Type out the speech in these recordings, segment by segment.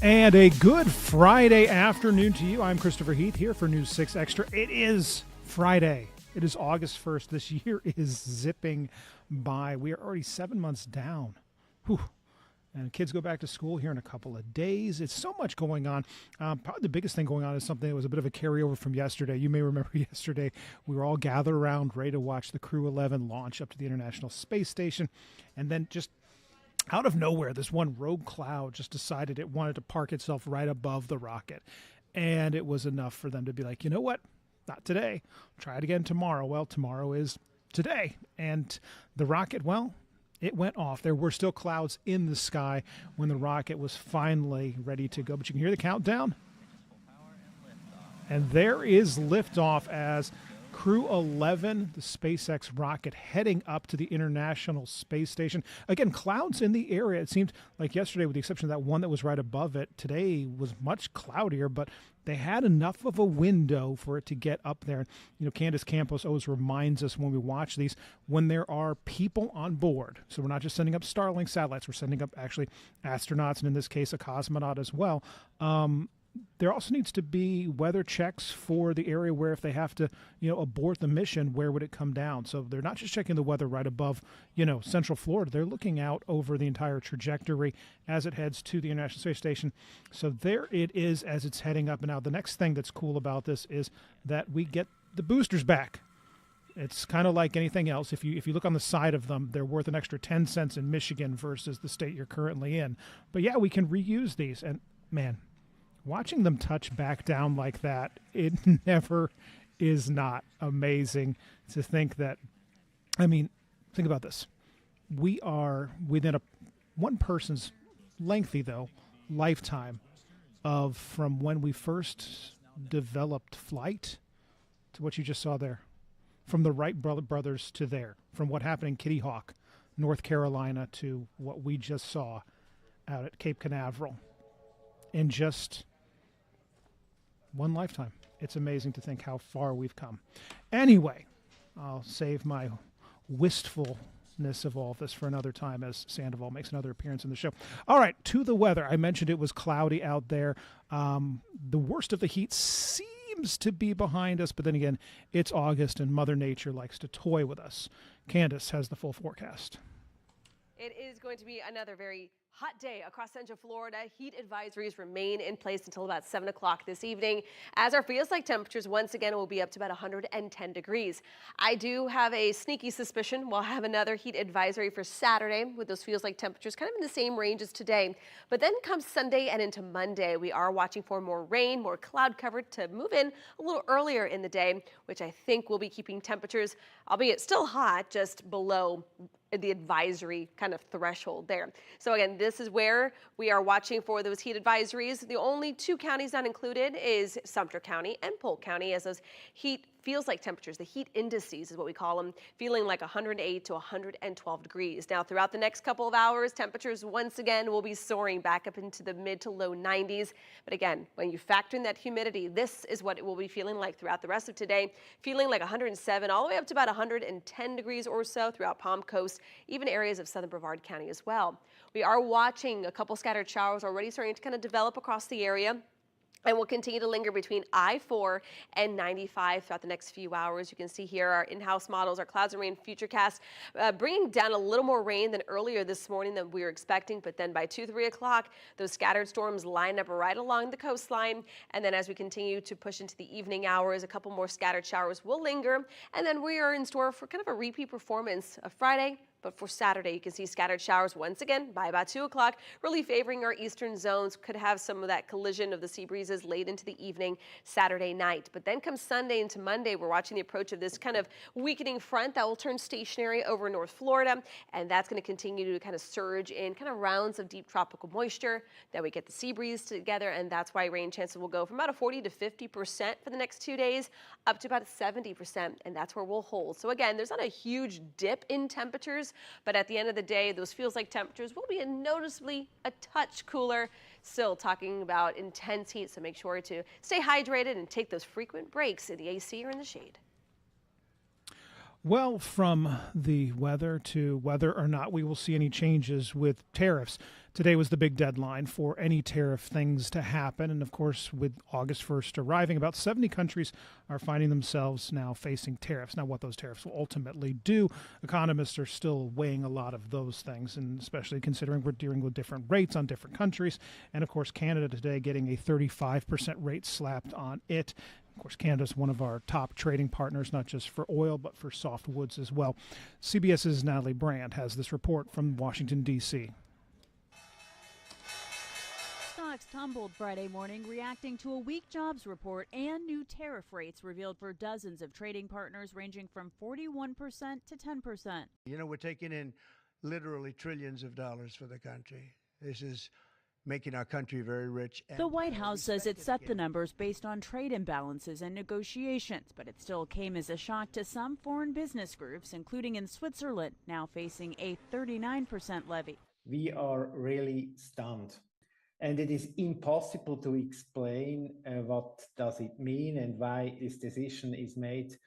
And a good Friday afternoon to you. I'm Christopher Heath here for News 6 Extra. It is Friday. It is August 1st. This year is zipping by. We are already 7 months down. Whew. And kids go back to school here in a couple of days. It's so much going on. Probably the biggest thing going on is something that was a bit of a carryover from yesterday. You may remember yesterday we were all gathered around ready to watch the Crew-11 launch up to the International Space Station. And then just out of nowhere, this one rogue cloud just decided it wanted to park itself right above the rocket. And it was enough for them to be like, you know what? Not today. Try it again tomorrow. Well, tomorrow is today. And the rocket, well, it went off. There were still clouds in the sky when the rocket was finally ready to go. But you can hear the countdown. And there is liftoff as Crew-11, the SpaceX rocket, heading up to the International Space Station. Again, clouds in the area. It seemed like yesterday, with the exception of that one that was right above it, today was much cloudier, but they had enough of a window for it to get up there. You know, Candace Campos always reminds us when we watch these, when there are people on board. So we're not just sending up Starlink satellites, we're sending up actually astronauts, and in this case, a cosmonaut as well. There also needs to be weather checks for the area where if they have to, abort the mission, where would it come down? So they're not just checking the weather right above, Central Florida. They're looking out over the entire trajectory as it heads to the International Space Station. So there it is as it's heading up. And now the next thing that's cool about this is that we get the boosters back. It's kind of like anything else. If you look on the side of them, they're worth an extra 10 cents in Michigan versus the state you're currently in. But yeah, we can reuse these. And man, watching them touch back down like that, it never is not amazing to think that, think about this. We are within one person's lengthy, though, lifetime of from when we first developed flight to what you just saw there. From the Wright brothers to there. From what happened in Kitty Hawk, North Carolina, to what we just saw out at Cape Canaveral. In just one lifetime. It's amazing to think how far we've come. Anyway, I'll save my wistfulness of all of this for another time as Sandoval makes another appearance in the show. All right, to the weather. I mentioned it was cloudy out there. The worst of the heat seems to be behind us, but then again, it's August and Mother Nature likes to toy with us. Candace has the full forecast. It is going to be another very hot day across Central Florida. Heat advisories remain in place until about 7 o'clock this evening, as our feels-like temperatures once again will be up to about 110 degrees. I do have a sneaky suspicion we'll have another heat advisory for Saturday with those feels-like temperatures kind of in the same range as today. But then comes Sunday and into Monday, we are watching for more rain, more cloud cover to move in a little earlier in the day, which I think will be keeping temperatures, albeit still hot, just below the advisory kind of threshold there. So again, this is where we are watching for those heat advisories. The only two counties not included is Sumter County and Polk County, as those heat feels like temperatures, the heat indices is what we call them, feeling like 108 to 112 degrees. Now, throughout the next couple of hours, temperatures once again will be soaring back up into the mid to low 90s. But again, when you factor in that humidity, this is what it will be feeling like throughout the rest of today, feeling like 107 all the way up to about 110 degrees or so throughout Palm Coast, even areas of southern Brevard County as well. We are watching a couple scattered showers already starting to kind of develop across the area, and will continue to linger between I-4 and 95 throughout the next few hours. You can see here our in-house models, our clouds and rain futurecast, bringing down a little more rain than earlier this morning than we were expecting. But then by 2-3 o'clock, those scattered storms line up right along the coastline. And then as we continue to push into the evening hours, a couple more scattered showers will linger. And then we are in store for kind of a repeat performance of Friday. But for Saturday, you can see scattered showers once again by about 2 o'clock, really favoring our eastern zones. Could have some of that collision of the sea breezes late into the evening Saturday night. But then comes Sunday into Monday, we're watching the approach of this kind of weakening front that will turn stationary over North Florida. And that's going to continue to kind of surge in kind of rounds of deep tropical moisture. Then we get the sea breeze together, and that's why rain chances will go from about a 40 to 50% for the next 2 days up to about 70%. And that's where we'll hold. So again, there's not a huge dip in temperatures, but at the end of the day, those feels like temperatures will be noticeably a touch cooler. Still talking about intense heat, so make sure to stay hydrated and take those frequent breaks in the AC or in the shade. Well, from the weather to whether or not we will see any changes with tariffs. Today was the big deadline for any tariff things to happen. And of course, with August 1st arriving, about 70 countries are finding themselves now facing tariffs. Now, what those tariffs will ultimately do, economists are still weighing a lot of those things, and especially considering we're dealing with different rates on different countries. And of course, Canada today getting a 35% rate slapped on it. Of course, Canada's one of our top trading partners, not just for oil, but for softwoods as well. CBS's Natalie Brand has this report from Washington, D.C. Stocks tumbled Friday morning, reacting to a weak jobs report and new tariff rates revealed for dozens of trading partners, ranging from 41% to 10%. You know, we're taking in literally trillions of dollars for the country. This is making our country very rich. The White House says it set the numbers based on trade imbalances and negotiations, but it still came as a shock to some foreign business groups, including in Switzerland, now facing a 39% levy. We are really stunned. And it is impossible to explain what does it mean and why this decision is made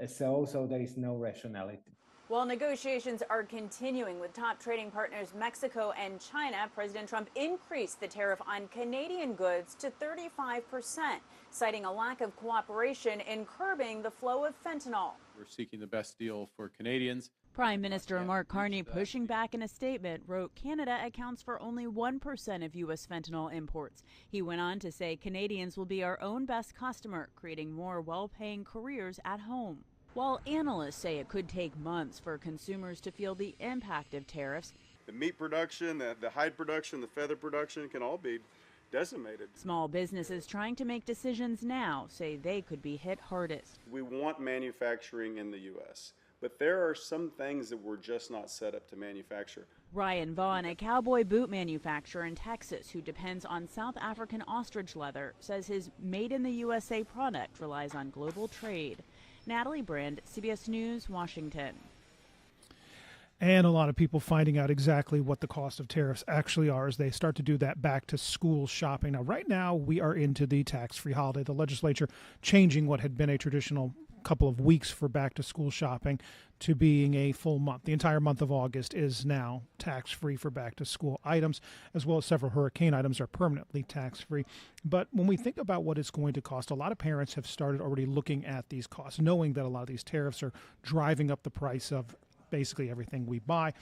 so there is no rationality. While negotiations are continuing with top trading partners Mexico and China, President Trump increased the tariff on Canadian goods to 35%, citing a lack of cooperation in curbing the flow of fentanyl. We're seeking the best deal for Canadians. Prime Minister Mark Carney, pushing back in a statement, wrote Canada accounts for only 1% of U.S. fentanyl imports. He went on to say Canadians will be our own best customer, creating more well-paying careers at home. While analysts say it could take months for consumers to feel the impact of tariffs, the meat production, the hide production, the feather production can all be decimated. Small businesses trying to make decisions now say they could be hit hardest. We want manufacturing in the U.S., but there are some things that we're just not set up to manufacture. Ryan Vaughn, a cowboy boot manufacturer in Texas who depends on South African ostrich leather, says his made-in-the-USA product relies on global trade. Natalie Brand, CBS News, Washington. And a lot of people finding out exactly what the cost of tariffs actually are as they start to do that back-to-school shopping. Now, right now, we are into the tax-free holiday. The legislature changing what had been a traditional couple of weeks for back-to-school shopping to being a full month. The entire month of August is now tax-free for back-to-school items, as well as several hurricane items are permanently tax-free. But when we think about what it's going to cost, a lot of parents have started already looking at these costs, knowing that a lot of these tariffs are driving up the price of basically everything we buy.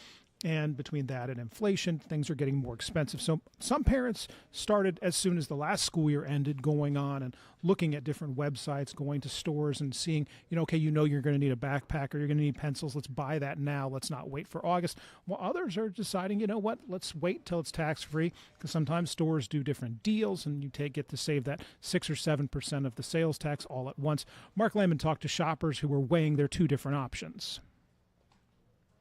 And between that and inflation, things are getting more expensive. So some parents started as soon as the last school year ended going on and looking at different websites, going to stores and seeing, okay, you're going to need a backpack or you're going to need pencils. Let's buy that now. Let's not wait for August. While others are deciding, let's wait till it's tax-free, because sometimes stores do different deals and you get to save that 6 or 7% of the sales tax all at once. Mark Lehman talked to shoppers who were weighing their two different options.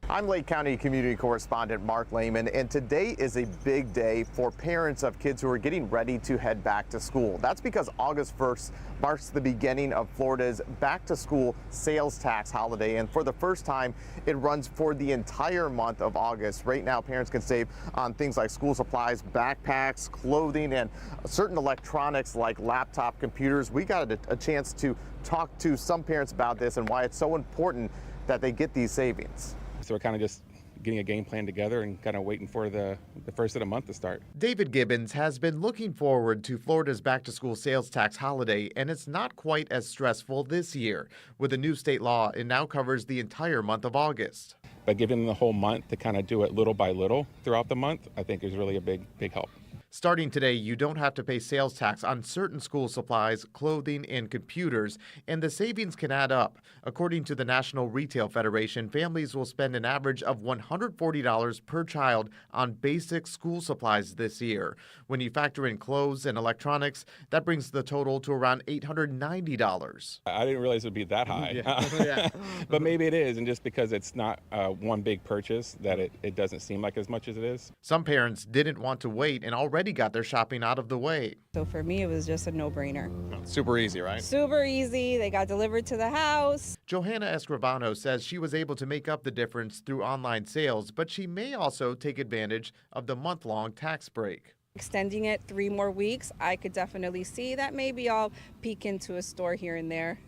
I'm Lake County Community Correspondent Mark Lehman, and today is a big day for parents of kids who are getting ready to head back to school. That's because August 1st marks the beginning of Florida's back-to-school sales tax holiday, and for the first time, it runs for the entire month of August. Right now, parents can save on things like school supplies, backpacks, clothing, and certain electronics like laptop computers. We got a chance to talk to some parents about this and why it's so important that they get these savings. So we're kind of just getting a game plan together and kind of waiting for the first of the month to start. David Gibbons has been looking forward to Florida's back-to-school sales tax holiday, and it's not quite as stressful this year. With the new state law, it now covers the entire month of August. But giving them the whole month to kind of do it little by little throughout the month, I think is really a big help. Starting today, you don't have to pay sales tax on certain school supplies, clothing, and computers, and the savings can add up. According to the National Retail Federation, families will spend an average of $140 per child on basic school supplies this year. When you factor in clothes and electronics, that brings the total to around $890. I didn't realize it would be that high, but maybe it is, and just because it's not one big purchase, that it doesn't seem like as much as it is. Some parents didn't want to wait and already got their shopping out of the way. So for me, it was just a no-brainer. Super easy, right? Super easy. They got delivered to the house. Johanna Escribano says she was able to make up the difference through online sales, but she may also take advantage of the month-long tax break. Extending it 3 more weeks, I could definitely see that maybe I'll peek into a store here and there,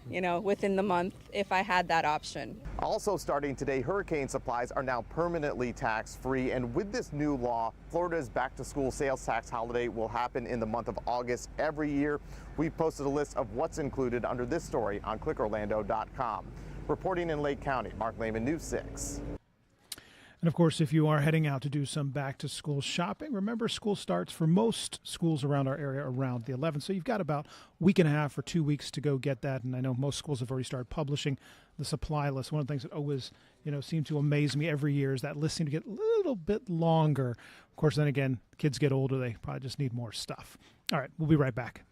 within the month if I had that option. Also starting today, hurricane supplies are now permanently tax-free, and with this new law, Florida's back-to-school sales tax holiday will happen in the month of August every year. We've posted a list of what's included under this story on clickorlando.com. Reporting in Lake County, Mark Lehman, News 6. And of course, if you are heading out to do some back-to-school shopping, remember school starts for most schools around our area around the 11th. So you've got about a week and a half or 2 weeks to go get that. And I know most schools have already started publishing the supply list. One of the things that always, seem to amaze me every year is that list seems to get a little bit longer. Of course, then again, kids get older. They probably just need more stuff. All right, we'll be right back.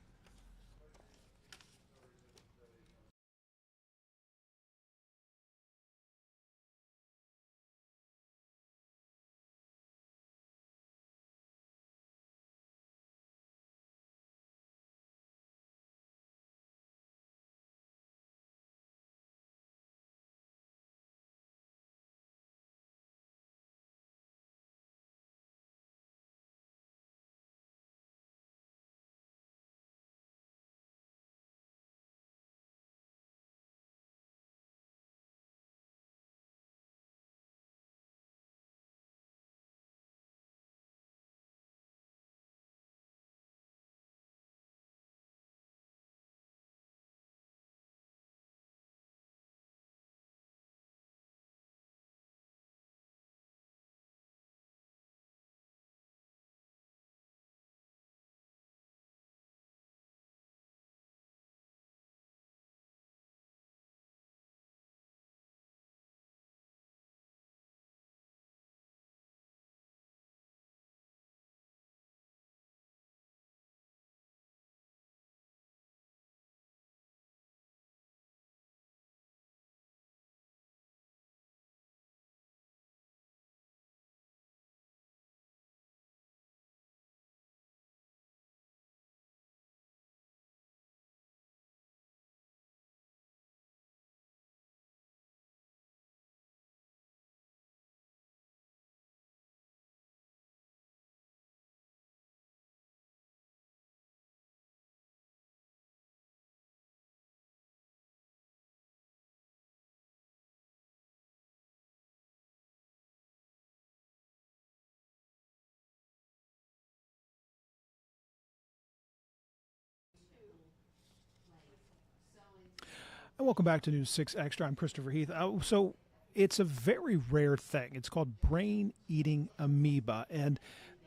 And welcome back to News 6 Extra. I'm Christopher Heath. So it's a very rare thing. It's called brain-eating amoeba, and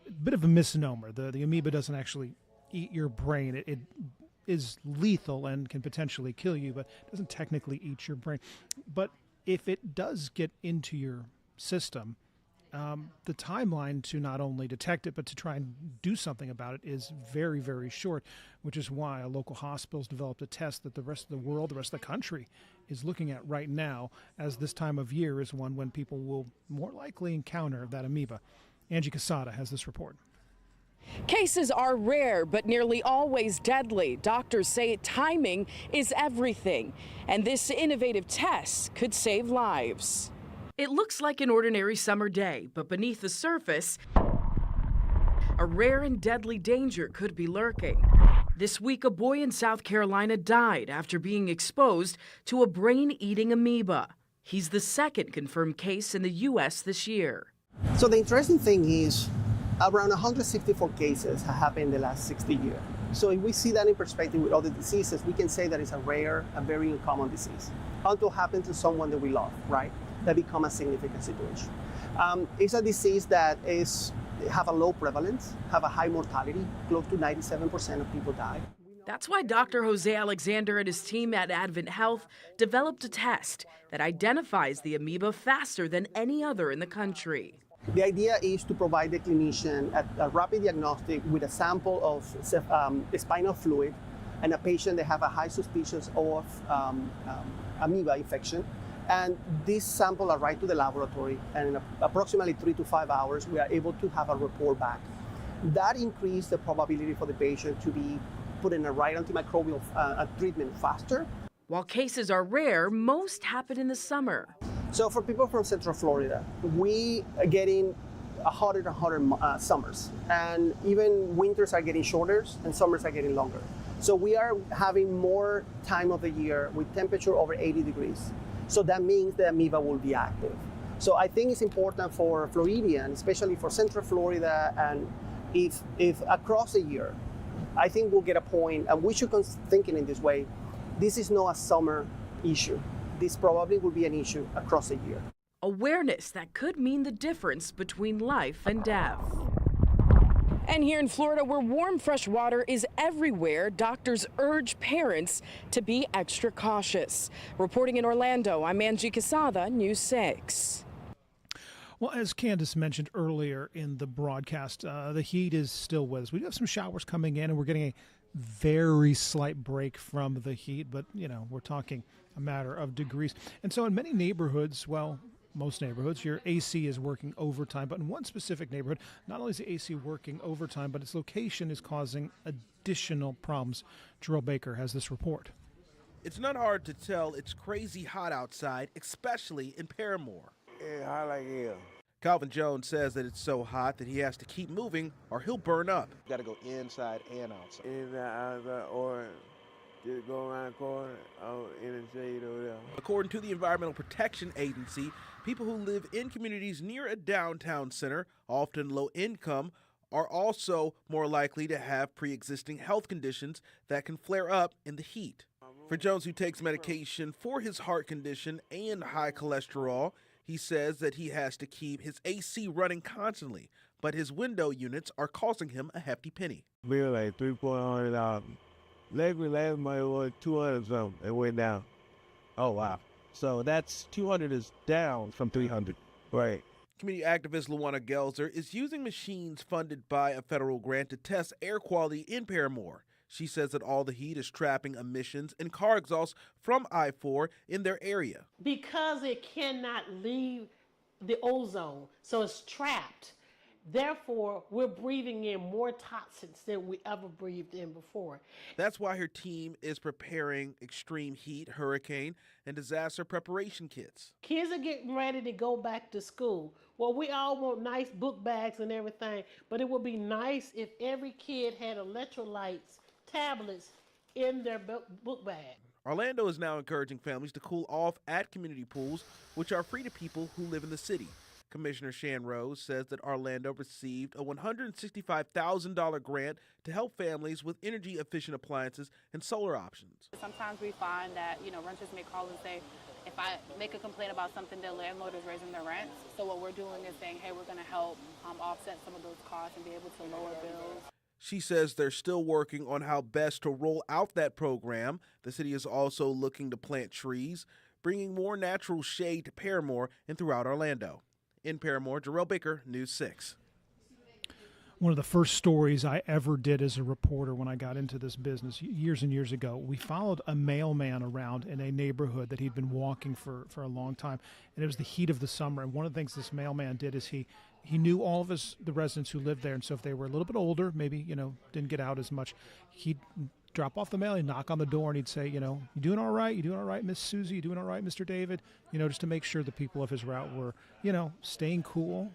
a bit of a misnomer. The amoeba doesn't actually eat your brain. It is lethal and can potentially kill you, but it doesn't technically eat your brain. But if it does get into your system, the timeline to not only detect it, but to try and do something about it is very, very short, which is why a local hospital has developed a test that the rest of the world, the rest of the country is looking at right now, as this time of year is one when people will more likely encounter that amoeba. Angie Casada has this report. Cases are rare, but nearly always deadly. Doctors say timing is everything, and this innovative test could save lives. It looks like an ordinary summer day, but beneath the surface, a rare and deadly danger could be lurking. This week, a boy in South Carolina died after being exposed to a brain-eating amoeba. He's the second confirmed case in the U.S. this year. So the interesting thing is, around 164 cases have happened in the last 60 years. So if we see that in perspective with other diseases, we can say that it's a rare and very uncommon disease. Until it happens to someone that we love, right? That become a significant situation. It's a disease that have a low prevalence, have a high mortality. Close to 97% of people die. That's why Dr. Jose Alexander and his team at Advent Health developed a test that identifies the amoeba faster than any other in the country. The idea is to provide the clinician a rapid diagnostic with a sample of spinal fluid and a patient that have a high suspicion of amoeba infection. And this sample arrived to the laboratory, and in approximately 3 to 5 hours, we are able to have a report back. That increased the probability for the patient to be put in the right antimicrobial treatment faster. While cases are rare, most happen in the summer. So for people from Central Florida, we are getting hotter and hotter summers, and even winters are getting shorter and summers are getting longer. So we are having more time of the year with temperature over 80 degrees. So that means the amoeba will be active. So I think it's important for Floridians, especially for Central Florida, and if across the year, I think we'll get a point, and we should thinking in this way, this is not a summer issue. This probably will be an issue across the year. Awareness that could mean the difference between life and death. And here in Florida, where warm, fresh water is everywhere, doctors urge parents to be extra cautious. Reporting in Orlando, I'm Angie Quesada, News 6. Well, as Candace mentioned earlier in the broadcast, the heat is still with us. We do have some showers coming in, and we're getting a very slight break from the heat, but, we're talking a matter of degrees. And so in many neighborhoods, well, most neighborhoods, your AC is working overtime. But in one specific neighborhood, not only is the AC working overtime, but its location is causing additional problems. Jerome Baker has this report. It's not hard to tell it's crazy hot outside, especially in Paramore. It's hot like hell. Calvin Jones says that it's so hot that he has to keep moving or he'll burn up. You got to go inside and outside. Inside, outside, or just go around the corner out in the shade over there. According to the Environmental Protection Agency, people who live in communities near a downtown center, often low income, are also more likely to have pre-existing health conditions that can flare up in the heat. For Jones, who takes medication for his heart condition and high cholesterol, he says that he has to keep his AC running constantly, but his window units are costing him a hefty penny. Bill like $300. Last month was 200 something. It went down. Oh wow! So that's 200 is down from 300. Right. Community activist Luana Gelzer is using machines funded by a federal grant to test air quality in Paramore. She says that all the heat is trapping emissions and car exhaust from I-4 in their area. Because it cannot leave the ozone, so it's trapped. Therefore, we're breathing in more toxins than we ever breathed in before. That's why her team is preparing extreme heat, hurricane, and disaster preparation kits. Kids are getting ready to go back to school. Well, we all want nice book bags and everything, but it would be nice if every kid had electrolytes, tablets in their book bag. Orlando is now encouraging families to cool off at community pools, which are free to people who live in the city. Commissioner Shan Rose says that Orlando received a $165,000 grant to help families with energy-efficient appliances and solar options. Sometimes we find that, renters may call and say, if I make a complaint about something, the landlord is raising their rents. So what we're doing is saying, hey, we're going to help offset some of those costs and be able to lower bills. She says they're still working on how best to roll out that program. The city is also looking to plant trees, bringing more natural shade to Paramore and throughout Orlando. In Paramore, Jarrell Baker, News 6. One of the first stories I ever did as a reporter when I got into this business years and years ago, we followed a mailman around in a neighborhood that he'd been walking for a long time, and it was the heat of the summer. And one of the things this mailman did is he knew all of the residents who lived there, and so if they were a little bit older, maybe, didn't get out as much, he'd drop off the mail, he'd knock on the door, and he'd say, you doing all right? You doing all right, Miss Susie? You doing all right, Mr. David? Just to make sure the people of his route were, staying cool,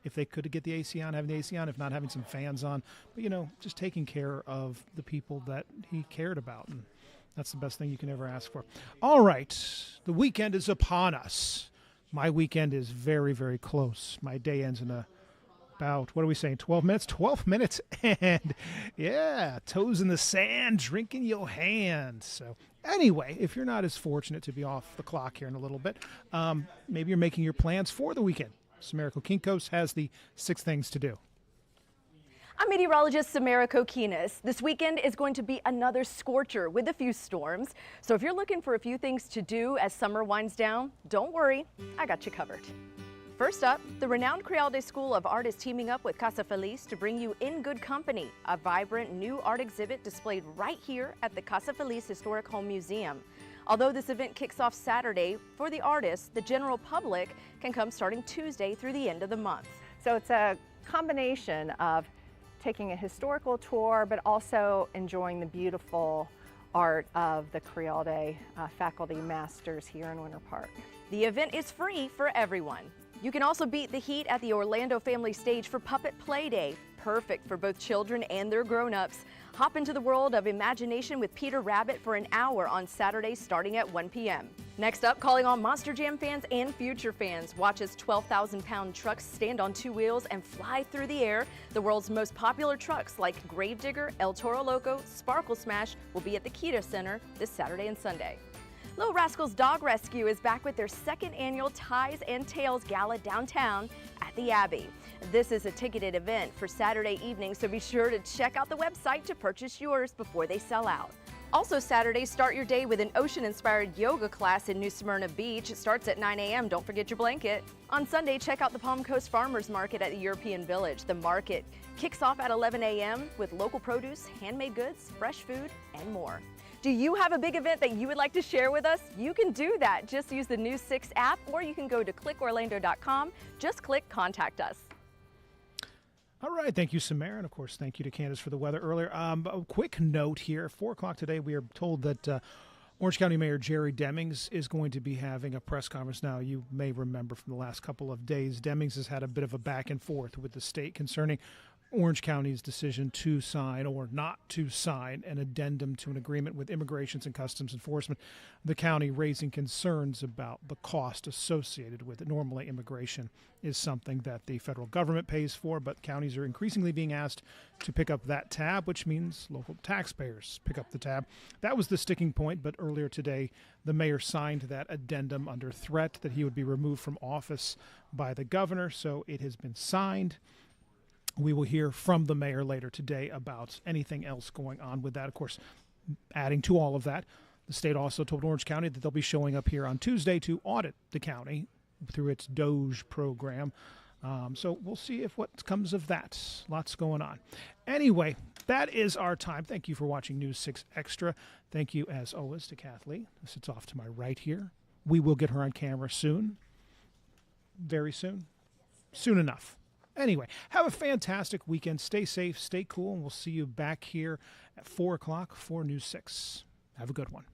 if they could get the AC on, having the AC on, if not having some fans on, but, just taking care of the people that he cared about. And that's the best thing you can ever ask for. All right, the weekend is upon us. My weekend is very, very close. My day ends in about, 12 minutes? 12 minutes, and yeah, toes in the sand, drinking your hand. So anyway, if you're not as fortunate to be off the clock here in a little bit, maybe you're making your plans for the weekend. Samara Kokinkos has the 6 things to do. I'm meteorologist Samara Kokinas. This weekend is going to be another scorcher with a few storms. So if you're looking for a few things to do as summer winds down, don't worry, I got you covered. First up, the renowned Crew-11 School of Art is teaming up with Casa Feliz to bring you In Good Company, a vibrant new art exhibit displayed right here at the Casa Feliz Historic Home Museum. Although this event kicks off Saturday, for the artists, the general public can come starting Tuesday through the end of the month. So it's a combination of taking a historical tour, but also enjoying the beautiful art of the Crew-11 faculty masters here in Winter Park. The event is free for everyone. You can also beat the heat at the Orlando Family Stage for Puppet Play Day. Perfect for both children and their grown-ups. Hop into the world of imagination with Peter Rabbit for an hour on Saturday starting at 1 p.m. Next up, calling all Monster Jam fans and future fans. Watch as 12,000-pound trucks stand on two wheels and fly through the air. The world's most popular trucks like Gravedigger, El Toro Loco, Sparkle Smash will be at the Kita Center this Saturday and Sunday. Little Rascals Dog Rescue is back with their second annual Ties and Tails Gala downtown at the Abbey. This is a ticketed event for Saturday evening, so be sure to check out the website to purchase yours before they sell out. Also Saturday, start your day with an ocean-inspired yoga class in New Smyrna Beach. It starts at 9 a.m. Don't forget your blanket. On Sunday, check out the Palm Coast Farmers Market at the European Village. The market kicks off at 11 a.m. with local produce, handmade goods, fresh food, and more. Do you have a big event that you would like to share with us? You can do that. Just use the News 6 app, or you can go to clickorlando.com. Just click Contact Us. All right. Thank you, Samara. And, of course, thank you to Candace for the weather earlier. A quick note here. 4 o'clock today, we are told that Orange County Mayor Jerry Demings is going to be having a press conference. Now, you may remember from the last couple of days, Demings has had a bit of a back and forth with the state concerning Orange County's decision to sign or not to sign an addendum to an agreement with Immigrations and Customs Enforcement. The county raising concerns about the cost associated with it. Normally, immigration is something that the federal government pays for, but counties are increasingly being asked to pick up that tab, which means local taxpayers pick up the tab. That was the sticking point, but earlier today, the mayor signed that addendum under threat that he would be removed from office by the governor, so it has been signed. We will hear from the mayor later today about anything else going on with that. Of course, adding to all of that, the state also told Orange County that they'll be showing up here on Tuesday to audit the county through its DOGE program. So we'll see if what comes of that. Lots going on. Anyway, that is our time. Thank you for watching News 6 Extra. Thank you, as always, to Kathleen, who sits off to my right here. We will get her on camera soon. Very soon. Soon enough. Anyway, have a fantastic weekend. Stay safe, stay cool, and we'll see you back here at 4 o'clock for News 6. Have a good one.